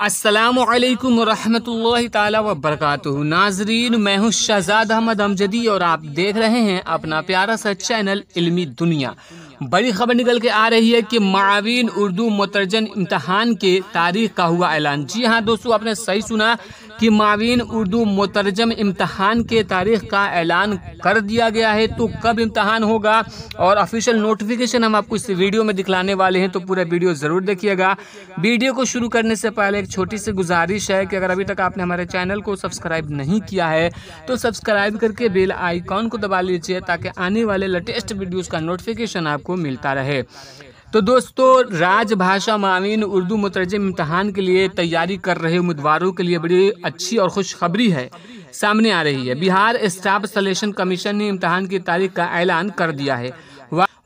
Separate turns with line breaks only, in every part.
अस्सलामुअलैकुम रहमतुल्लाहि ताला व बरकातुहू। नाजरीन, मैं हूँ शहजाद अहमद अमजदी और आप देख रहे हैं अपना प्यारा सा चैनल इल्मी दुनिया। बड़ी खबर निकल के आ रही है कि मावीन उर्दू मुतरजम इम्तहान के तारीख का हुआ ऐलान। जी हाँ दोस्तों, आपने सही सुना कि मावीन उर्दू मुतरजम इम्तहान के तारीख का ऐलान कर दिया गया है। तो कब इम्तहान होगा और ऑफिशियल नोटिफिकेशन हम आपको इस वीडियो में दिखलाने वाले हैं, तो पूरा वीडियो ज़रूर देखिएगा। वीडियो को शुरू करने से पहले एक छोटी सी गुजारिश है कि अगर अभी तक आपने हमारे चैनल को सब्सक्राइब नहीं किया है तो सब्सक्राइब करके बेल आइकॉन को दबा लीजिए ताकि आने वाले लेटेस्ट वीडियोस का नोटिफिकेशन आपको मिलता रहे। तो दोस्तों, राजभाषा मावीन उर्दू मुतरजम इम्तहान के लिए तैयारी कर रहे उम्मीदवारों के लिए बड़ी अच्छी और खुशखबरी है सामने आ रही है। बिहार स्टाफ सिलेक्शन कमीशन ने इम्तहान की तारीख का ऐलान कर दिया है।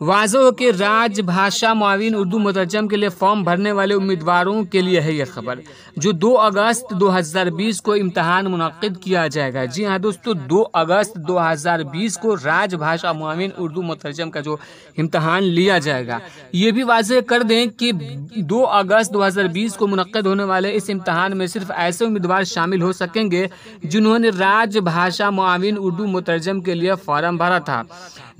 वाज़ेह हो कि राजभाषा मावीन उर्दू मुतरजम के लिए फॉर्म भरने वाले उम्मीदवारों के लिए है यह खबर, जो 2 अगस्त 2020 को इम्तहान मुनक्किद किया जाएगा। जी हाँ दोस्तों, 2 अगस्त 2020 को राजभाषा मावीन उर्दू मुतरजम का जो इम्तहान लिया जाएगा। ये भी वाज़ेह कर दें कि 2 अगस्त 2020 को मुनक्किद होने वाले इस इम्तहान में सिर्फ ऐसे उम्मीदवार शामिल हो सकेंगे जिन्होंने राजभाषा मावीन उर्दू मुतरजम के लिए फॉर्म भरा था।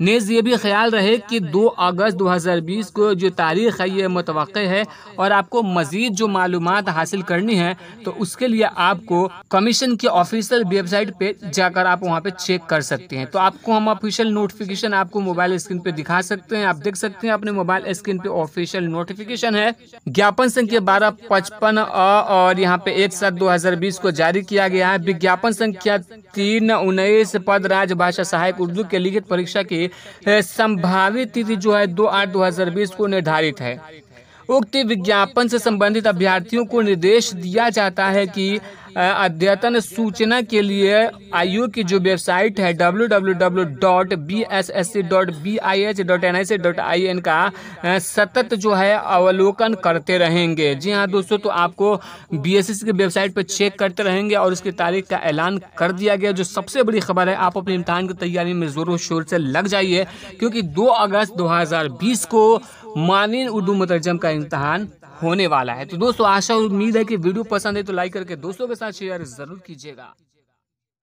नेज़ ये भी ख्याल रहे कि 2 अगस्त 2020 को जो तारीख है ये मुतवक्के है और आपको मज़ीद जो मालूमात हासिल करनी है तो उसके लिए आपको कमीशन की ऑफिशियल वेबसाइट पे जाकर आप वहाँ पे चेक कर सकते हैं। तो आपको हम ऑफिशियल नोटिफिकेशन आपको मोबाइल स्क्रीन पे दिखा सकते हैं। आप देख सकते हैं अपने मोबाइल स्क्रीन पे ऑफिशियल नोटिफिकेशन है। ज्ञापन संख्या 1255 और यहाँ पे 1/7/2020 को जारी किया गया है। विज्ञापन संख्या 3/19 पद राजभाषा सहायक उर्दू के लिखित परीक्षा की संभावित तिथि जो है 2/8/2020 को निर्धारित है। उक्त विज्ञापन से संबंधित अभ्यर्थियों को निर्देश दिया जाता है कि अद्यतन सूचना के लिए आयोग की जो वेबसाइट है www.bssc.bih.nic.in का सतत जो है अवलोकन करते रहेंगे। जी हाँ दोस्तों, तो आपको बीएसएससी की वेबसाइट पर चेक करते रहेंगे और उसकी तारीख का ऐलान कर दिया गया। जो सबसे बड़ी खबर है, आप अपने इम्तहान की तैयारी में जोरों शोर से लग जाइए क्योंकि 2 अगस्त 2020 को मावीन उर्दू मुतरजम का इम्तहान होने वाला है। तो दोस्तों, आशा और उम्मीद है कि वीडियो पसंद है तो लाइक करके दोस्तों के साथ शेयर जरूर कीजिएगा।